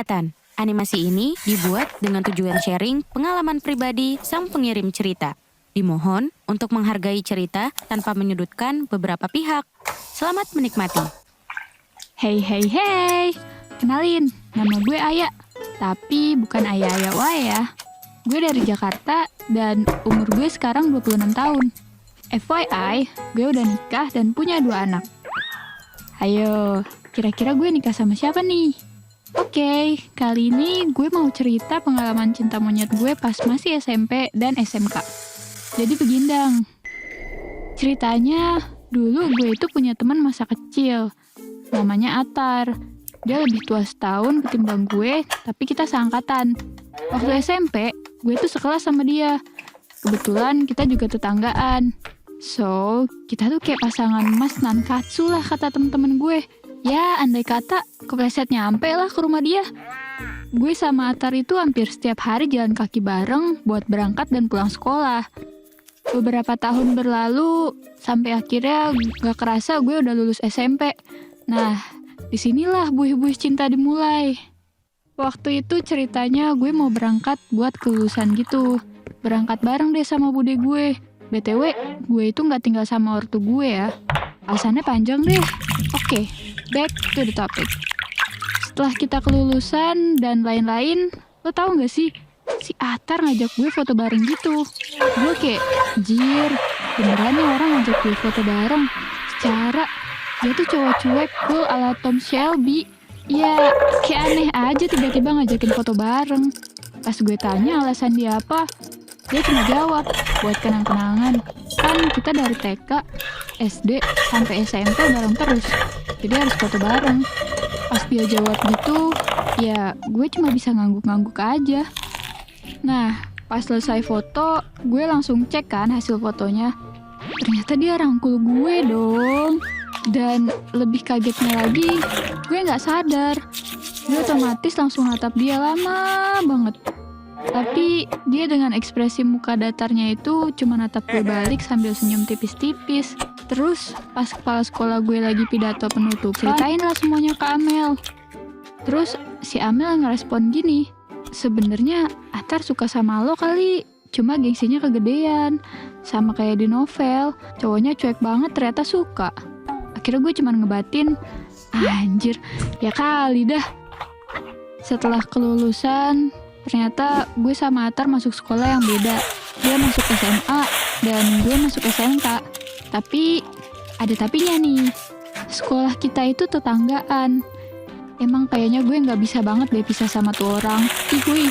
Ingatan. Animasi ini dibuat dengan tujuan sharing pengalaman pribadi sang pengirim cerita. Dimohon untuk menghargai cerita tanpa menyudutkan beberapa pihak. Selamat menikmati. Hey, kenalin, nama gue Aya. Tapi bukan Aya-Aya wae ya. Gue dari Jakarta dan umur gue sekarang 26 tahun. FYI, gue udah nikah dan punya 2 anak. Ayo, kira-kira gue nikah sama siapa nih? Oke, kali ini gue mau cerita pengalaman cinta monyet gue pas masih SMP dan SMK. Jadi begindang. Ceritanya, dulu gue itu punya teman masa kecil. Namanya Atar. Dia lebih tua setahun ketimbang gue, tapi kita seangkatan. Waktu SMP, gue tuh sekelas sama dia. Kebetulan kita juga tetanggaan. So, kita tuh kayak pasangan mas nankatsu lah kata temen-temen gue. Ya, andai kata kepleset nyampe lah ke rumah dia. Gue sama Atar itu hampir setiap hari jalan kaki bareng buat berangkat dan pulang sekolah. Beberapa tahun berlalu, sampai akhirnya gak kerasa gue udah lulus SMP. Nah, disinilah buih-buih cinta dimulai. Waktu itu ceritanya gue mau berangkat buat kelulusan gitu. Berangkat bareng deh sama bude gue. BTW, gue itu gak tinggal sama ortu gue ya. Alasannya panjang deh. Oke, back to the topic. Setelah kita kelulusan dan lain-lain, lo tau gak sih? Si Atar ngajak gue foto bareng gitu. Gue kayak, jir, beneran nih orang ngajak gue foto bareng. Secara, dia tuh cowok cuek cool ala Tom Shelby. Ya, kayak aneh aja tiba-tiba ngajakin foto bareng. Pas gue tanya alasan dia apa, dia cuma jawab, buat kenang-kenangan. Kan kita dari TK, SD, sampai SMP bareng terus. Jadi harus foto bareng. Pas dia jawab gitu, ya gue cuma bisa ngangguk-ngangguk aja. Nah, pas selesai foto, gue langsung cek kan hasil fotonya. Ternyata dia rangkul gue dong. Dan lebih kagetnya lagi, gue gak sadar. Gue otomatis langsung natap dia lama banget. Tapi dia dengan ekspresi muka datarnya itu cuma natap gue balik sambil senyum tipis-tipis. Terus pas kepala sekolah gue lagi pidato penutup, ceritain lah semuanya ke Amel. Terus si Amel ngerespon gini, sebenarnya Atar suka sama lo kali, cuma gengsinya kegedean. Sama kayak di novel, cowoknya cuek banget ternyata suka. Akhirnya gue cuma ngebatin, anjir, ya kali dah. Setelah kelulusan, ternyata gue sama Atar masuk sekolah yang beda. Dia masuk SMA dan gue masuk SMK. Tapi ada tapinya nih. Sekolah kita itu tetanggaan. Emang kayaknya gue gak bisa banget deh pisah sama tuh orang. Ih.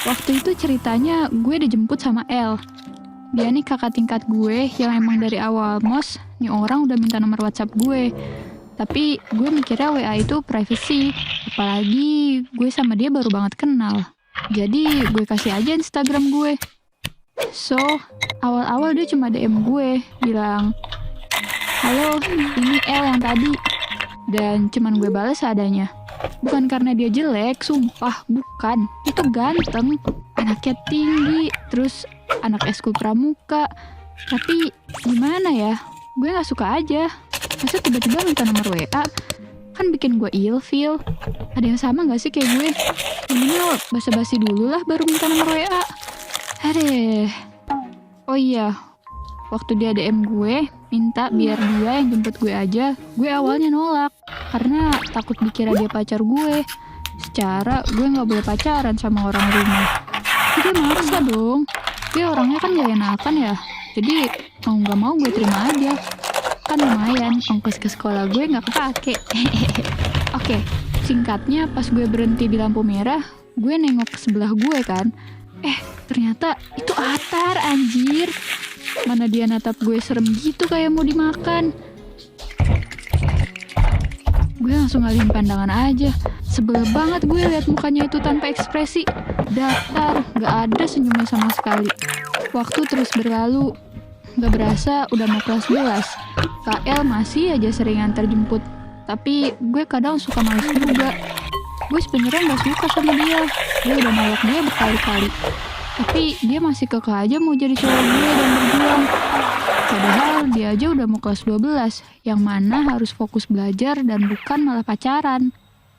Waktu itu ceritanya gue dijemput sama El. Dia nih kakak tingkat gue yang emang dari awal mos, nih orang udah minta nomor WhatsApp gue. Tapi gue mikirnya WA itu privacy. Apalagi gue sama dia baru banget kenal. Jadi gue kasih aja Instagram gue. So, awal-awal dia cuma DM gue, bilang, halo, ini El yang tadi. Dan cuman gue balas seadanya. Bukan karena dia jelek, sumpah, bukan. Itu ganteng, anaknya tinggi, terus anak eskul pramuka. Tapi gimana ya, gue gak suka aja. Masa tiba-tiba minta nomor WA? Kan bikin gue ilfeel. Ada yang sama gak sih kayak gue? Mending basa-basi dulu lah baru minta nomor WA. Aduh. Oh iya, waktu dia DM gue, minta biar dia yang jemput gue aja, gue awalnya nolak. Karena takut dikira dia pacar gue. Secara gue gak boleh pacaran sama orang rumah. Tapi dia maksa dong. Dia orangnya kan gak enakan ya. Jadi mau gak mau gue terima aja. Kan lumayan, ongkos ke sekolah gue gak kepake. Oke, singkatnya pas gue berhenti di lampu merah, gue nengok ke sebelah gue kan. Ternyata itu Atar, anjir. Mana dia natap gue serem gitu kayak mau dimakan. Gue langsung ngalihin pandangan aja. Sebel banget gue lihat mukanya itu tanpa ekspresi. Datar, gak ada senyumnya sama sekali. Waktu terus berlalu. Gak berasa udah mau kelas 11. KL masih aja sering antar jemput. Tapi gue kadang suka males juga. Gue sebenarnya gak suka sama dia. Gue udah nolak dia berkali-kali. Tapi dia masih kekeh aja mau jadi cowok gue dan berjuang. Padahal dia aja udah mau kelas 12, yang mana harus fokus belajar dan bukan malah pacaran.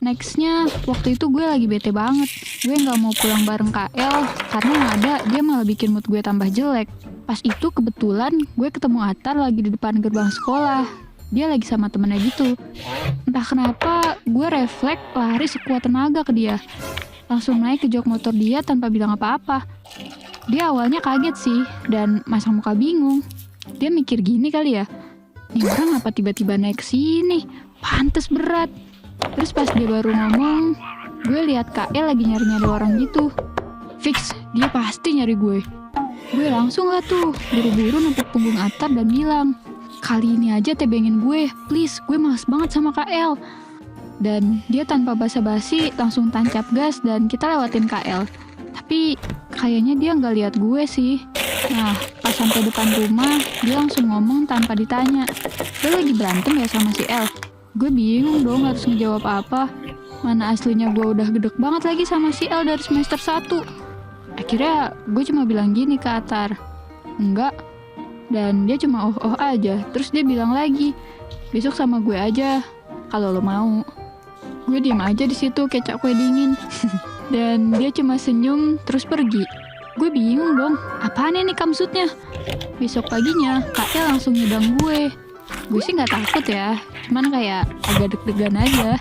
Nextnya, waktu itu gue lagi bete banget. Gue gak mau pulang bareng KL, karena yang ada dia malah bikin mood gue tambah jelek. Pas itu kebetulan gue ketemu Atar lagi di depan gerbang sekolah. Dia lagi sama temennya gitu. Entah kenapa, gue refleks lari sekuat tenaga ke dia. Langsung naik ke jok motor dia tanpa bilang apa-apa. Dia awalnya kaget sih, dan masang muka bingung. Dia mikir gini kali ya, ini orang apa tiba-tiba naik ke sini? Pantes berat. Terus pas dia baru ngomong, gue lihat KL lagi nyari-nyari orang gitu. Fix, dia pasti nyari gue. Gue langsung lah tuh, buru-buru nempuk punggung Atar dan bilang, kali ini aja tebengin gue, please, gue males banget sama KL. Dan dia tanpa basa-basi langsung tancap gas dan kita lewatin KL. Tapi kayaknya dia nggak lihat gue sih. Nah, pas sampai depan rumah, dia langsung ngomong tanpa ditanya, lo lagi berantem ya sama si El? Gue bingung dong harus ngejawab apa. Mana aslinya gue udah gedek banget lagi sama si El dari semester 1. Akhirnya gue cuma bilang gini ke Atar, enggak. Dan dia cuma oh aja. Terus dia bilang lagi, besok sama gue aja kalau lo mau. Gue diam aja di situ kayak kue dingin. Dan dia cuma senyum terus pergi. Gue bingung dong, apaan ini maksudnya? Besok paginya KL langsung nyedang gue. Gue sih nggak takut ya, cuman kayak agak deg-degan aja.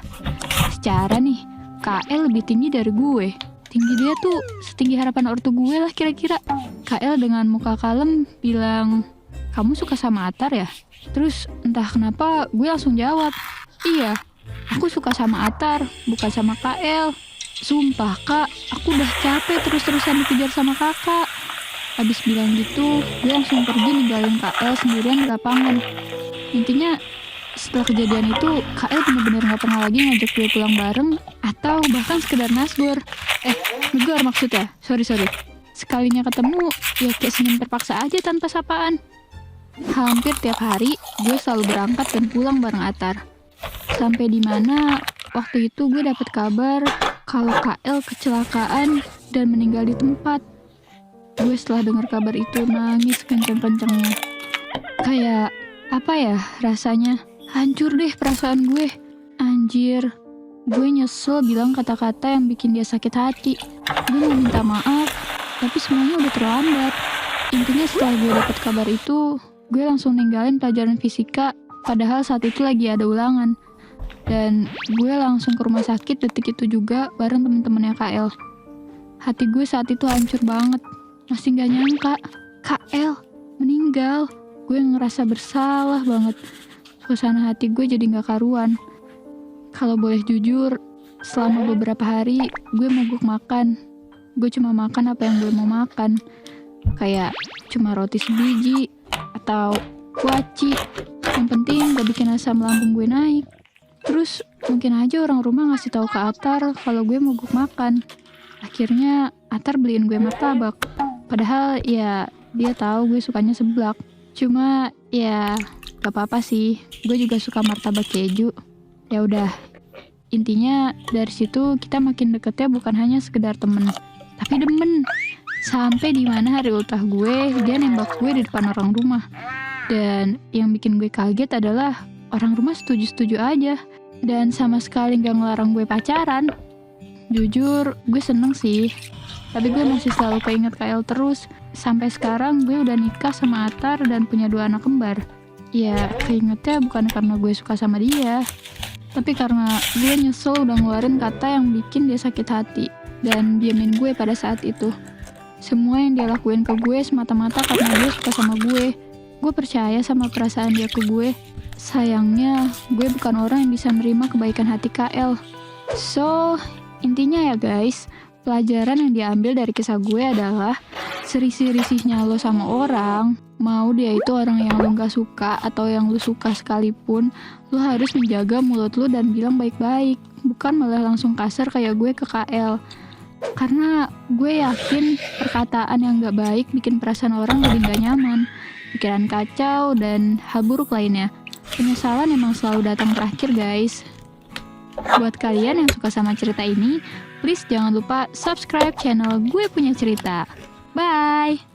Secara nih, KL lebih tinggi dari gue. Tinggi dia tuh setinggi harapan ortu gue lah kira-kira. KL dengan muka kalem bilang, kamu suka sama Atar ya? Terus entah kenapa gue langsung jawab, iya, aku suka sama Atar, bukan sama KL. Sumpah kak, aku udah capek terus-terusan dikejar sama kakak. Habis bilang gitu, gue langsung pergi ninggalin KL sendirian di lapangan. Intinya, setelah kejadian itu, KL bener-bener gak pernah lagi ngajak gue pulang bareng atau bahkan sekedar nasgor. Negor maksudnya, sorry. Sekalinya ketemu, ya kayak senyum terpaksa aja tanpa sapaan. Hampir tiap hari, gue selalu berangkat dan pulang bareng Atar. Sampai di mana waktu itu gue dapet kabar kalau KL kecelakaan dan meninggal di tempat. Gue setelah dengar kabar itu nangis kenceng-kencengnya. Kayak apa ya rasanya? Hancur deh perasaan gue. Anjir, gue nyesel bilang kata-kata yang bikin dia sakit hati. Gue mau minta maaf, tapi semuanya udah terlambat. Intinya setelah gue dapet kabar itu, gue langsung ninggalin pelajaran fisika, padahal saat itu lagi ada ulangan. Dan gue langsung ke rumah sakit detik itu juga bareng temen-temennya KL. Hati gue saat itu hancur banget. Masih gak nyangka, KL meninggal. Gue ngerasa bersalah banget. Suasana hati gue jadi gak karuan. Kalau boleh jujur, selama beberapa hari gue mogok makan. Gue cuma makan apa yang gue mau makan. Kayak cuma roti sebiji atau kuaci. Yang penting gak bikin asam lambung gue naik. Terus mungkin aja orang rumah ngasih tahu ke Atar kalau gue mogok makan. Akhirnya Atar beliin gue martabak. Padahal ya dia tahu gue sukanya seblak. Cuma ya gak apa-apa sih. Gue juga suka martabak keju. Ya udah. Intinya dari situ kita makin deketnya bukan hanya sekedar temen, tapi demen. Sampai di mana hari ultah gue, dia nembak gue di depan orang rumah. Dan yang bikin gue kaget adalah orang rumah setuju-setuju aja. Dan sama sekali gak ngelarang gue pacaran. Jujur, gue seneng sih. Tapi gue masih selalu keinget KL terus. Sampai sekarang gue udah nikah sama Atar dan punya 2 anak kembar. Ya, keingetnya bukan karena gue suka sama dia, tapi karena gue nyesel udah ngeluarin kata yang bikin dia sakit hati. Dan diamin gue pada saat itu. Semua yang dia lakuin ke gue semata-mata karena dia suka sama gue. Gue percaya sama perasaan dia ke gue. Sayangnya, gue bukan orang yang bisa nerima kebaikan hati KL. So, intinya ya guys, pelajaran yang diambil dari kisah gue adalah serisih-risihnya lo sama orang, mau dia itu orang yang lo gak suka atau yang lo suka sekalipun, lo harus menjaga mulut lo dan bilang baik-baik, bukan malah langsung kasar kayak gue ke KL. Karena gue yakin perkataan yang gak baik bikin perasaan orang jadi gak nyaman, pikiran kacau, dan hal buruk lainnya. Penyesalan emang selalu datang terakhir guys. Buat kalian yang suka sama cerita ini, please jangan lupa subscribe channel Gue Punya Cerita. Bye!